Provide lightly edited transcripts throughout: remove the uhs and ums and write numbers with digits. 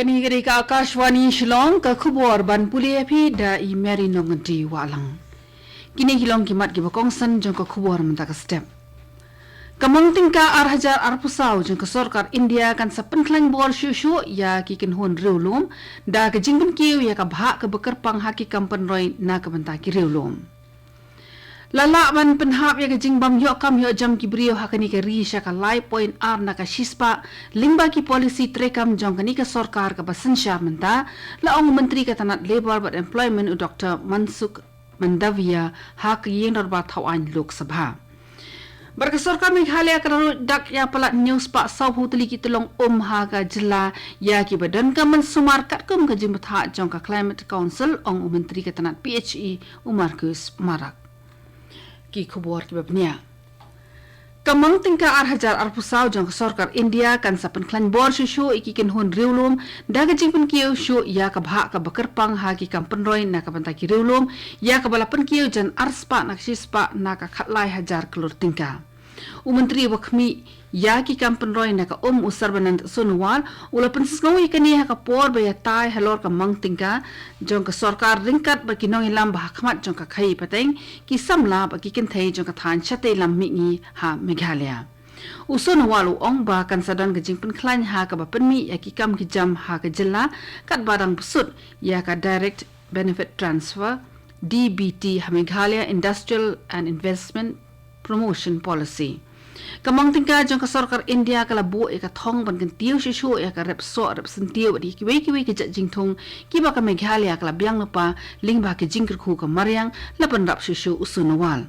Kani ka AKASHVANI SHILLONG ka khubor ban pulia phi da I meri nongdi walang. Kini hilong kimat ki bakongsan jong ka khubor menta ka step. Kamang tingka hajar pusau jong ka sarkar India kan sa penklang bor shu ya ki kin hun riulum da ka jingpun kiu ya ka bha ka bekerpang haki kampan roi na ka benta ki riulum. Lala ban penhap ya gajing bam yo kam yo jam ki brio hakani ka ri sha ka lai point ar na ka shispa lingba ki policy trekam jong kani ka sarkar ka basan sha menta la ong menteri ka tanat labor but employment u Dr. Mansukh Mandavia hak yeng ba thawan lok sabha barka sarkar Meghalaya ka dak ya pala news pa saw hutli ki tulong ha ka jilla ya ki badan ka mansumar kat kum ka jimtha jong ka climate council ong menteri ka tanat PHE Marcus Marak ki khubor ki babnia kamang tingka hajar pusau jong sarkar India kan sa penklan bor shu ikikin hun riulum daga jingpun kiu shu ya ka bha ka bekerpang ha ki kampen roi na ka banta ki riulum ya ka balapan kiu jan arspa na shispa na ka khatlai hajar kelur tingka menteri wakmi ya ki kampen roi na ka usarbanand sunwal ulapan sngau ikani ha ka por baya tai halor ka mang tingka jong ka sarkar ringkat ba kinong ilam ba khmat jong ka khai pateng ki samla ba ki kin thei jong ka than chate lam mi ha Meghalaya usunwal ong ba kan sadan ga jingpun khlan ha ka ba penmi ya ki kam ki jam ha ka jilla kat barang pusut ya ka direct benefit transfer DBT ha Meghalaya Industrial and Investment Promotion Policy kamang tingka jong ka sarkar India kala bu e ka thong ban kan tiu shu e ka rep sentiu di ki we ki jing thong ki ba ka Meghalaya kala biang pa lingba ki jingkir khu ka maryang lapan rap shu usunawal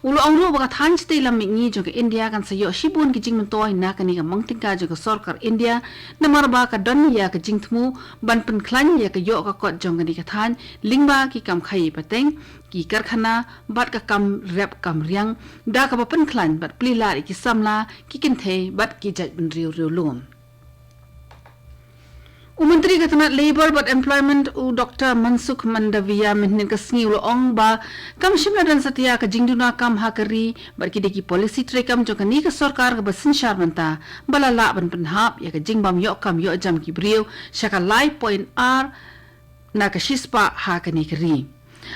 ulo angro ba ka than chite lam mi jong ka India kan sayo shibun ki jing mentoi na kani ka mang tingka jong ka sarkar India namar ba ka don ya ka jing thmu ban pen khlan ya ka yo ka kot jong kani ka than lingba ki kam khai pateng ki karkhana bat ka kam rep kam riang da ka pen khlan bat plila ki samla ki kin the bat ki jaj bin riu lum Menteri Katanat Labor but Employment u Dr. Mansukh Mandavia mehnin ka sngiu ong ba kam shimla dan satya ka jingduna kam hakari bar ki deki policy trekam jo kani ka sarkar ka basin sharmanta balala ban penhap ya ka jingbam yo kam yo jam ki brio shaka lai point r na ka shispa ha kani kari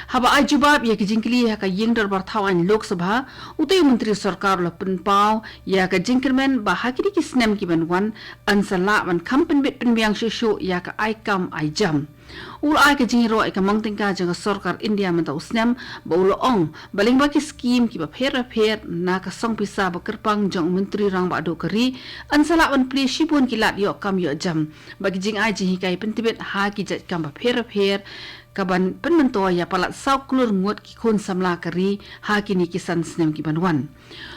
haba ajubab ya ki jingkli ha ka yingdar bar thawan lok sabha utai menteri sarkar la penpau ya ka jingkermen ba hakiri ki snem ki banwan ansala ban kampen bit penbiang shu ya ka ai kam ai jam ul ai ka jingro ai ka mangtingka jang sarkar India menta usnem ba ulo ong baling ba ki scheme ki ba pher na ka song pisa ba kerpang jang menteri rang ba do kari ansala ban pli shibun ki lat yo kam yo jam ba ki jing ai ji kai pentibet ha ki jat kam ba pher kaban penmento ya palat sauklur ngot ki khun samla kari ha kini kisan snem ki banwan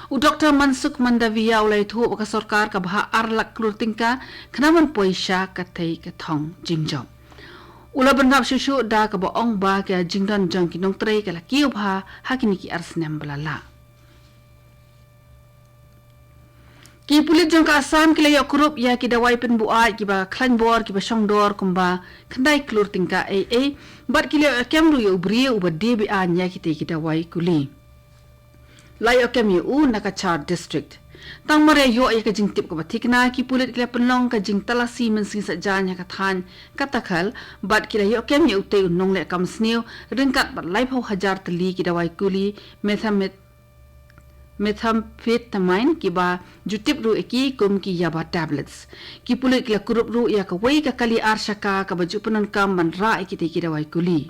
u Dr. Mansukh Mandavia ulai thu ka sarkar ka bha arlak klur tingka khnaman poisha ka thei ka thong jingjo ula bangap shu da ka ba ong ba ka jingdan jang ki nong trei ka la ki bha ha kini ki arsnem balala ki pulit jong ka asam ki layo kurup ya ki dawai pen buai ki ba klan bor ki ba shongdor kumba khandai klur tingka bat ki layo kem ru yo brio ba debi anya ki te ki dawai kuli layo kem yu na ka char district tang mare yo ya ka jing tip ka ba thikna ki pulit ki la penlong ka jing talasi men sing sa jan ya ka than katakhal bat ki layo kem yu te nong le kam sneu ringkat bat lai phau hajar tali ki dawai kuli methamphetamine ki ba jutip ru eki kum ki yaba tablets ki pulit la kurup ru ya ka wei ka kali arshaka ka baju penan kam man ra eki te ki dawai kuli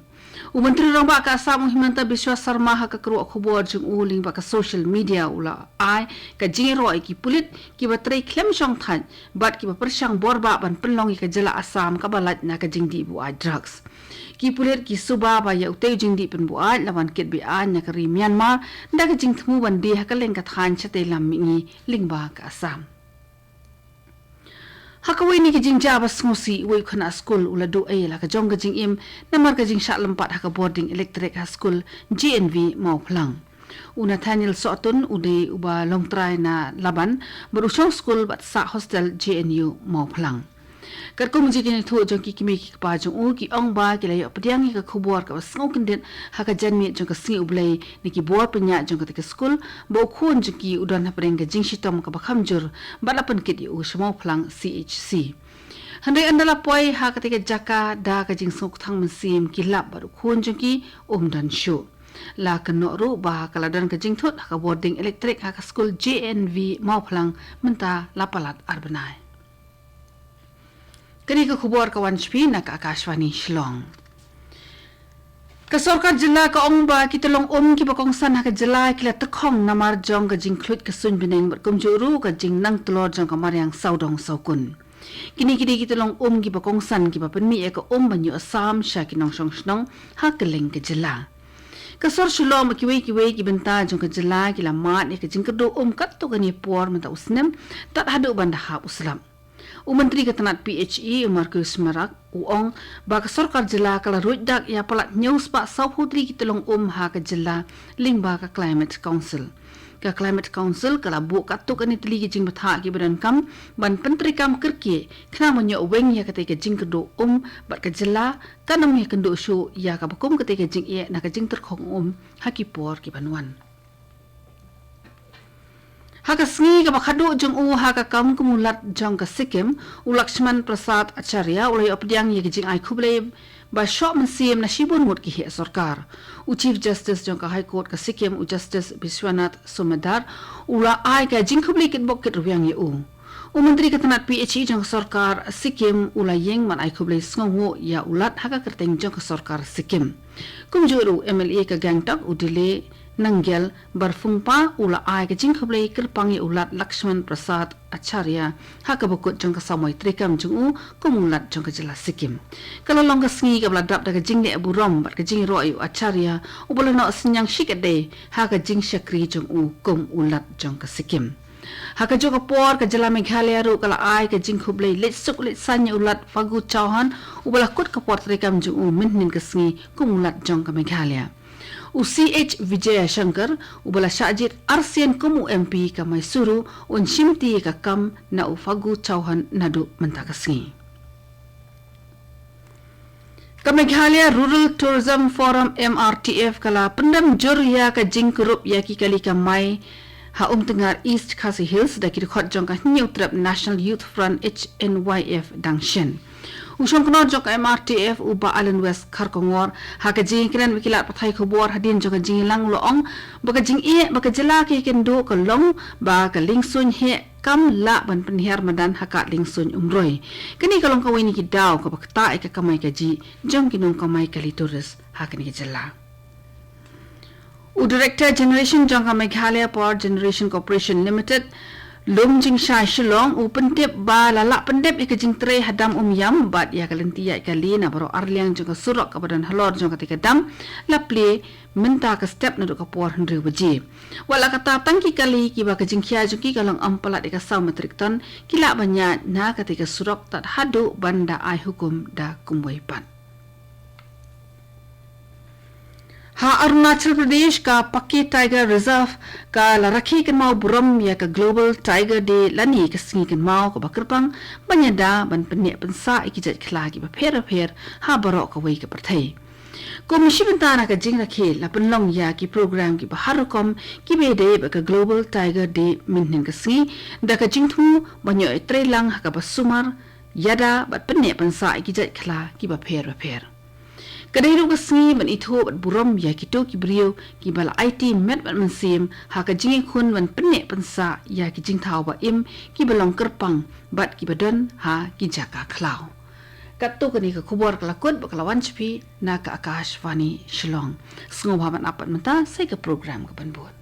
menteri rang ba ka asam himanta biswa sarma ha ka kru khobor jung uling ba ka social media ula ai ka jingro eki pulit ki ba trei klem shong than bat ki ba persang borba ban penlong ka jala asam ka balat na ka jingdi bu drugs ki pulit ki suba ba ya utei jingdi pen buat lawan ket bi an na kari Myanmar da ka jing thmu ban de ha ka leng ka than chate lam mi lingba ka asam hakawai ni ki jing jaba smusi wei khana school ula do ai la ka jong ka jing im namar ka jing sha lampat ha ka boarding electric ha school GNV mau phlang Nathaniel Sotun ude uba long try na laban berusong school bat sa hostel JNU mau phlang Karko mujiki ni thu jong ki kimi ki pa jong u ki ong ba ki layo padiang ka khubor ka sngo kindet ha ka janmi jong ka singi ublei ni ki bor penya jong ka school bo khun jong ki udan ha preng ka jing shitom ka bakham jur balapan kit u shmo phlang CHC Handai andala poi ha ketika jaka da ka jing sok thang mensim kilap baru kun jengki dan show. La kenok ru bah kaladan ke jing thut ha boarding elektrik ha school JNV mau plang menta lapalat arbenai. Kini ke khubor kawan shpi nak Akashvani Shillong. Kasorkar jila ka ongba kita long ki bakongsan ha ka jila kila tekong namar jong ka jing klut ka sun bineng berkumjuru ka jing nang telor jong kamar yang saudong saukun. Kini kita long ki bakongsan ki bapenmi ka banyu asam sya kinong shong shnong ha keleng ka jila. Kasor Shillong kiwe ki benta jong ka jila kila mat ka jing kedo kat to ka ni por menta usnem tat hadu banda ha uslam. Menteri Ketenat PHE Markus Merak uong bak sorkar jela kala ruidak ya palat news pak sau putri kita long ha ka jela ling ba ka Climate Council. Ka Climate Council kala bu ka tuk ani teli jing batha ki badan kam ban penteri kam kerki kena menyo weng ya ketika jing kedo bat ka jela kanam ya kendo show ya ka bakum ketika jing ye na ka jing terkhong hakipor ki banwan. Haka sngi ka bakhadu jong haka kam kumulat jong ka Sikkim Lakshman Prasad Acharya ulai opdiang ye jing ai khuble ba shop mensim na shibun mut ki he sarkar Chief Justice jong ka High Court ka Sikkim Justice Biswanath Sumedar ula ai ka jing khuble kit bok kit ruang ye Menteri Ketenat PHE jong sarkar Sikkim ula yeng man ai khuble sngongo ya ulat haka kerteng jong ka sarkar Sikkim kumjuru MLA ka Gangtok udile Nanggel berfungpa ula ai ke jing khablei kerpangi ulat Lakshman Prasad Acharya ha ka bakut jong ka samoi trikam jong kumulat jong ka jela Sikkim kalau long ka sngi ka bladap da ka jing ne burom bat ka jing roi Acharya ubala no senyang shikade ha ka jing shakri jong kum ulat jong ka Sikkim ha ka jong ka por ka jela Meghalaya ru kala ai ka jing khablei let suk let sanya ulat Fagu Chauhan ubala kut ka por trikam jong minnin ka sngi kumulat jong ka Meghalaya CH Vijaya Shankar ubala Shajit Arsian kumu MP ka Mysuru shimti ka kam na Fagu Chauhan nadu mentakasngi. Ka Meghalaya Rural Tourism Forum MRTF kala pendam jur ya ka jing kurup ya ki kali ka mai ha tengar East Khasi Hills da ki khot jong ka new trap National Youth Front HNYF Dangshen. Usong kenor jok MRTF uba Allen West Kharkongor ha ka jing kren wikilat pathai khobor hadin jok jing lang loong baka jing baka jela ke kendo ka long ba ka lingsun he kam la ban penher madan haka lingsun umroi kini kalong ka weni ki daw ka bakta ka kamai ka ji jong kinong kamai ka lituris ha kini jela Director Generation jong ka Meghalaya Power Generation Corporation Limited Lumjing Shai Shillong pentip ba lalak pendep ika jing tre hadam yam bat ya kalenti ya kali na baro arliang jong surok ka badan halor jong ketika dam la play minta ka step na do ka por hendri waji wala kata tangki kali ki ba ka jing khia jong ki kalong ampalat ika saw metrik ton kila banya na ketika surok tat hadu banda ai hukum da kumwai pan Ha Arunachal Pradesh ka Pakki Tiger Reserve ka laraki kan mau buram ya ka Global Tiger Day lani ka singi kan mau ka bakerpang banyada ban penek pensa ikijat kelagi ba per ha barok ka wei ka perthai Komisi bentana ka jing rakhe la penlong ya ki program ki baharukom ki bede ba ka Global Tiger Day minhin ka singi da ka jing thu banyo trelang ha ka basumar yada bat penek pensa ikijat kela ki ba per Kadai ru kasngi ban itho bat buram ya kito ki brio ki bala IT met bat mensim ha ka jingi khun ban penek pensa ya ki jing thau ba im ki balong kerpang bat ki badan ha ki jaka khlau katto kani ka khubor kala kut ba kalawan chpi na ka Akashvani Shillong sngo bhaban apat mata sai ka program ka banbon